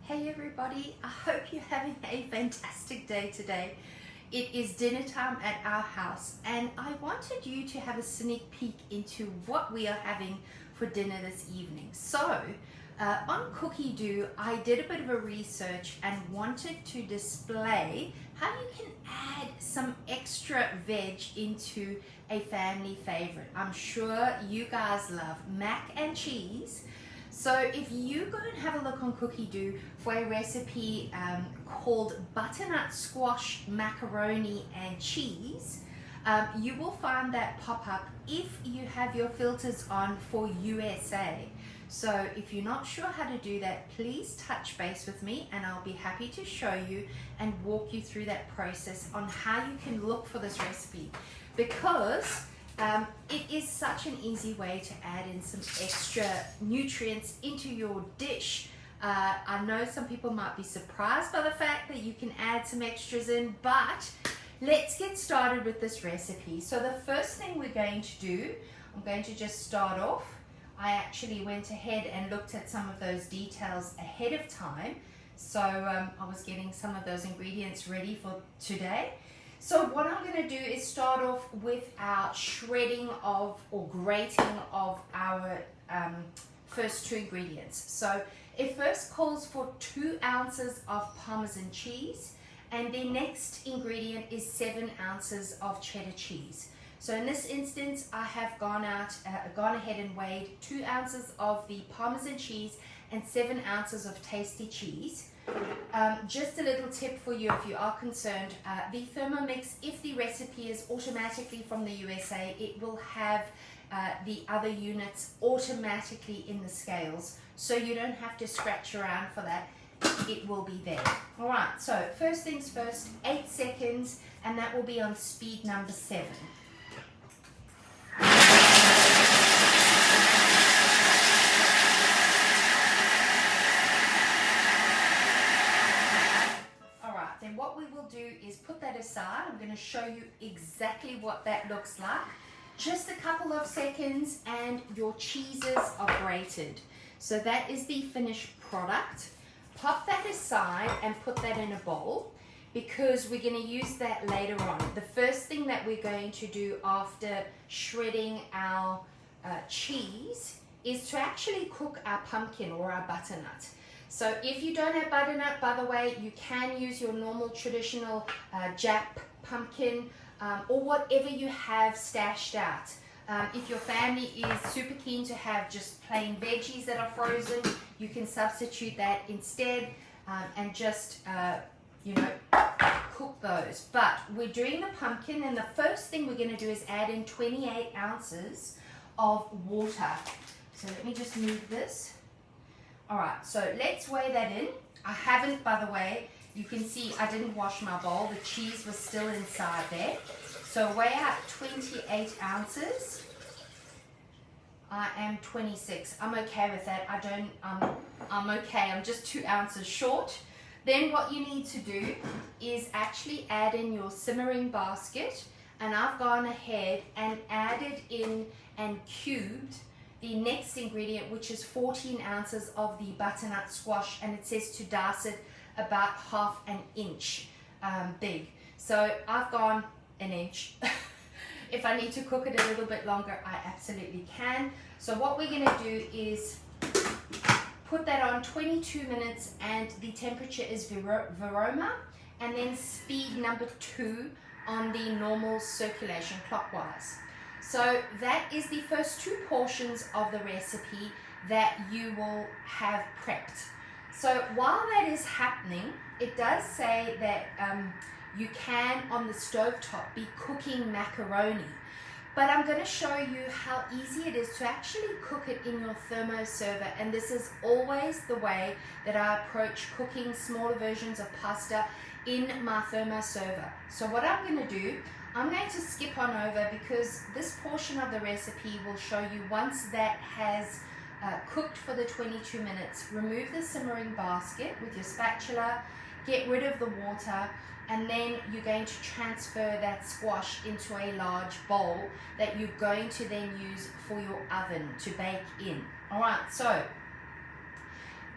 Hey everybody, I hope you're having a fantastic day today. It is dinner time at our house and I wanted you to have a sneak peek into what we are having for dinner this evening. So on Cookidoo, I did a bit of a research and wanted to display how you can add some extra veg into a family favorite. I'm sure you guys love mac and cheese. So if you go and have a look on Cookidoo for a recipe called Butternut Squash Macaroni and Cheese, you will find that pop up if you have your filters on for USA. So if you're not sure how to do that, please touch base with me and I'll be happy to show you and walk you through that process on how you can look for this recipe, because it is such an easy way to add in some extra nutrients into your dish. I know some people might be surprised by the fact that you can add some extras in, but let's get started with this recipe. So the first thing we're going to do, I'm going to just start off. I actually went ahead and looked at some of those details ahead of time. So I was getting some of those ingredients ready for today. So what I'm going to do is start off with our shredding of or grating of our first two ingredients. So it first calls for 2 ounces of Parmesan cheese, and the next ingredient is 7 ounces of cheddar cheese. So in this instance, I have gone ahead and weighed 2 ounces of the Parmesan cheese and 7 ounces of tasty cheese. Just a little tip for you if you are concerned, the Thermomix, if the recipe is automatically from the USA, it will have the other units automatically in the scales, so you don't have to scratch around for that. It will be there. Alright, so first things first, 8 seconds, and that will be on speed number 7. Then what we will do is put that aside. I'm going to show you exactly what that looks like. Just a couple of seconds and your cheeses are grated. So that is the finished product. Pop that aside and put that in a bowl, because we're going to use that later on. The first thing that we're going to do after shredding our cheese is to actually cook our pumpkin or our butternut. So if you don't have butternut, by the way, you can use your normal traditional Jap pumpkin or whatever you have stashed out. If your family is super keen to have just plain veggies that are frozen, you can substitute that instead and just, cook those. But we're doing the pumpkin, and the first thing we're going to do is add in 28 ounces of water. So let me just move this. Alright, so let's weigh that in. I haven't, by the way, you can see I didn't wash my bowl. The cheese was still inside there. So weigh out 28 ounces. I am 26. I'm okay with that. I'm okay. I'm just 2 ounces short. Then what you need to do is actually add in your simmering basket. And I've gone ahead and added in and cubed the next ingredient, which is 14 ounces of the butternut squash, and it says to dice it about half an inch big. So I've gone an inch. If I need to cook it a little bit longer, I absolutely can. So what we're going to do is put that on 22 minutes, and the temperature is Veroma, and then speed number 2 on the normal circulation clockwise. So that is the first 2 portions of the recipe that you will have prepped. So while that is happening, it does say that you can, on the stovetop, be cooking macaroni. But I'm going to show you how easy it is to actually cook it in your thermoserver. And this is always the way that I approach cooking smaller versions of pasta in my thermoserver. So what I'm going to do, I'm going to skip on over, because this portion of the recipe will show you once that has cooked for the 22 minutes. Remove the simmering basket with your spatula, get rid of the water, and then you're going to transfer that squash into a large bowl that you're going to then use for your oven to bake in. Alright, so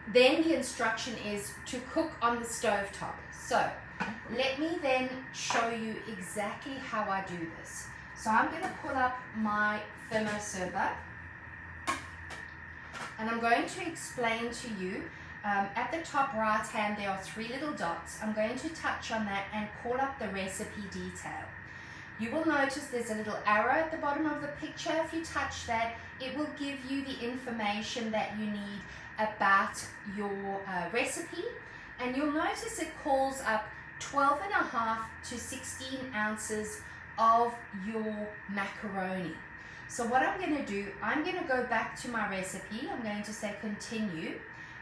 then the instruction is to cook on the stove top. So let me then show you exactly how I do this. So I'm going to pull up my thermoserver and I'm going to explain to you. At the top right hand there are 3 little dots. I'm going to touch on that and call up the recipe detail. You will notice there's a little arrow at the bottom of the picture. If you touch that, it will give you the information that you need about your recipe. And you'll notice it calls up 12.5 to 16 ounces of your macaroni. So what I'm going to do, I'm going to go back to my recipe. I'm going to say continue.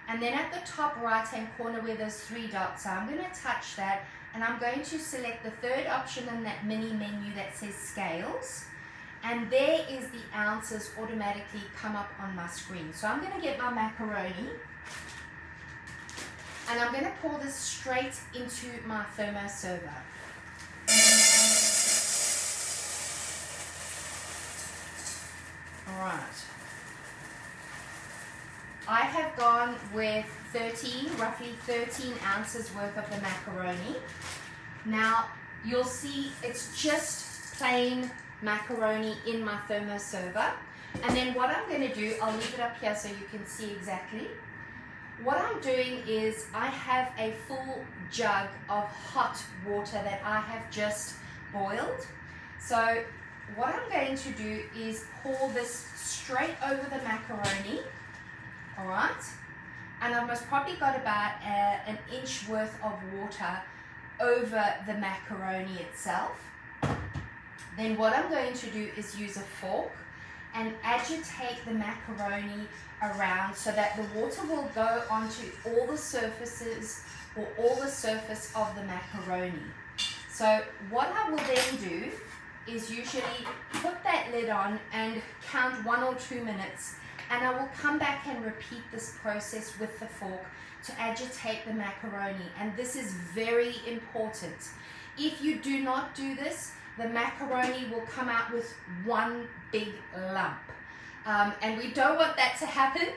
And then at the top right hand corner where those 3 dots are, I'm going to touch that. And I'm going to select the 3rd option in that mini menu that says scales. And there is the ounces automatically come up on my screen. So I'm going to get my macaroni. And I'm going to pour this straight into my thermoserver. All right. I have gone with roughly 13 ounces worth of the macaroni. Now, you'll see it's just plain macaroni in my thermoserver. And then what I'm going to do, I'll leave it up here so you can see exactly. What I'm doing is I have a full jug of hot water that I have just boiled. So what I'm going to do is pour this straight over the macaroni. All right, and I've most probably got about an inch worth of water over the macaroni itself. Then what I'm going to do is use a fork and agitate the macaroni around so that the water will go onto all the surfaces or all the surface of the macaroni. So what I will then do is usually put that lid on and count 1 or 2 minutes. And I will come back and repeat this process with the fork to agitate the macaroni. And this is very important. If you do not do this, the macaroni will come out with one big lump. And we don't want that to happen,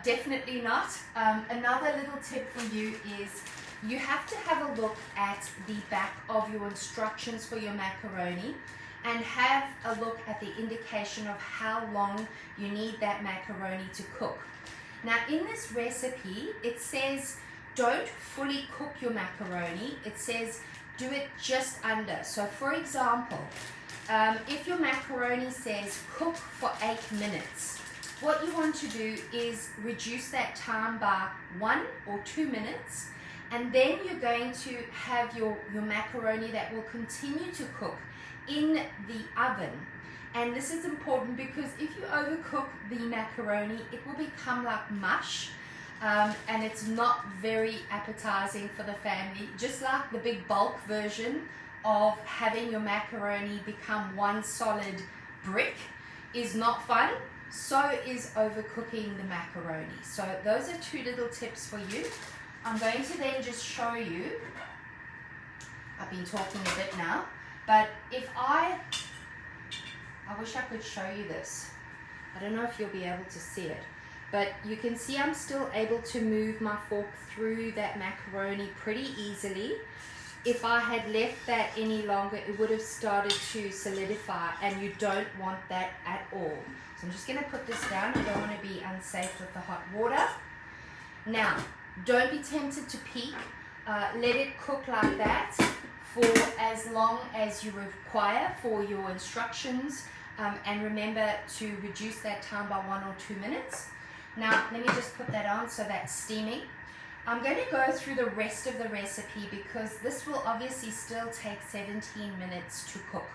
definitely not. Another little tip for you is you have to have a look at the back of your instructions for your macaroni and have a look at the indication of how long you need that macaroni to cook. Now in this recipe, it says don't fully cook your macaroni. It says do it just under. So for example, if your macaroni says cook for 8 minutes, what you want to do is reduce that time by 1 or 2 minutes, and then you're going to have your macaroni that will continue to cook in the oven. And this is important because if you overcook the macaroni, it will become like mush, and it's not very appetizing for the family. Just like the big bulk version of having your macaroni become one solid brick is not fun, so is overcooking the macaroni. So those are 2 little tips for you. I'm going to then just show you, I've been talking a bit now, but if I wish I could show you this. I don't know if you'll be able to see it, but you can see I'm still able to move my fork through that macaroni pretty easily. If I had left that any longer, it would have started to solidify, and you don't want that at all. So I'm just going to put this down. I don't want to be unsafe with the hot water. Now, don't be tempted to peek. Let it cook like that for as long as you require for your instructions, and remember to reduce that time by 1 or 2 minutes. Now let me just put that on so that's steaming. I'm going to go through the rest of the recipe because this will obviously still take 17 minutes to cook.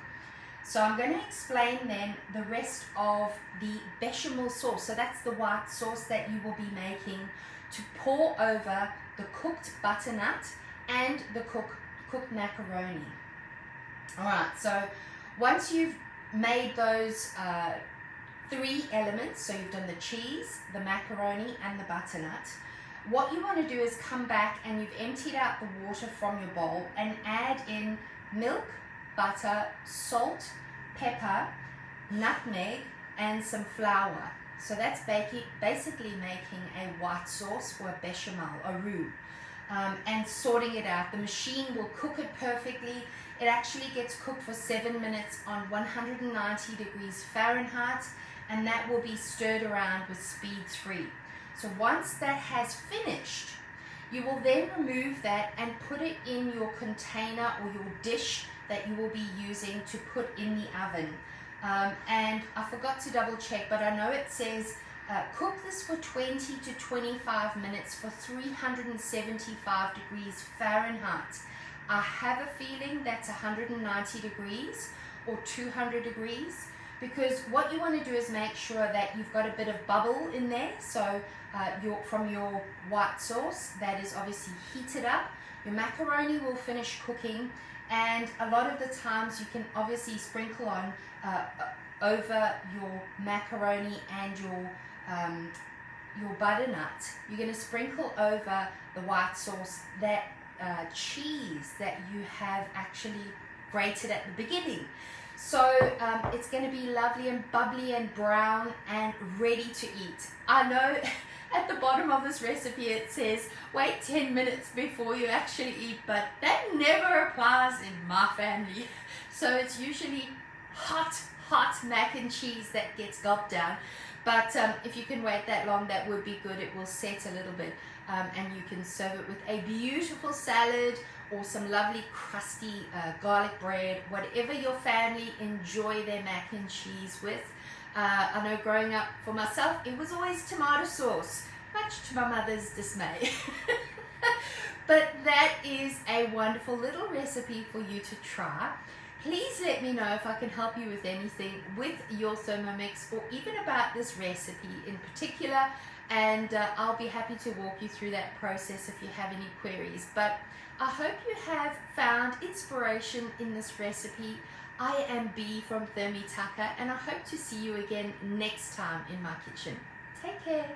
So I'm going to explain then the rest of the bechamel sauce. So that's the white sauce that you will be making to pour over the cooked butternut and the cooked macaroni. Alright, so once you've made those 3 elements, so you've done the cheese, the macaroni and the butternut, what you want to do is come back and you've emptied out the water from your bowl and add in milk, butter, salt, pepper, nutmeg and some flour. So that's basically making a white sauce or a bechamel, a roux, and sorting it out. The machine will cook it perfectly. It actually gets cooked for 7 minutes on 190 degrees Fahrenheit, and that will be stirred around with speed 3. So once that has finished, you will then remove that and put it in your container or your dish that you will be using to put in the oven. And I forgot to double check, but I know it says cook this for 20 to 25 minutes for 375 degrees Fahrenheit. I have a feeling that's 190 degrees or 200 degrees, because what you want to do is make sure that you've got a bit of bubble in there. So from your white sauce that is obviously heated up, your macaroni will finish cooking, and a lot of the times you can obviously sprinkle on over your macaroni and your butternut. You're going to sprinkle over the white sauce that cheese that you have actually grated at the beginning. So it's going to be lovely and bubbly and brown and ready to eat. I know at the bottom of this recipe it says wait 10 minutes before you actually eat, but that never applies in my family. So it's usually hot mac and cheese that gets gulped down. But if you can wait that long, that would be good. It will set a little bit, and you can serve it with a beautiful salad or some lovely crusty garlic bread, whatever your family enjoy their mac and cheese with. I know growing up for myself, it was always tomato sauce, much to my mother's dismay. But that is a wonderful little recipe for you to try. Please let me know if I can help you with anything with your Thermomix or even about this recipe in particular, and I'll be happy to walk you through that process if you have any queries. But I hope you have found inspiration in this recipe. I am Bee from Thermitucker, and I hope to see you again next time in my kitchen. Take care.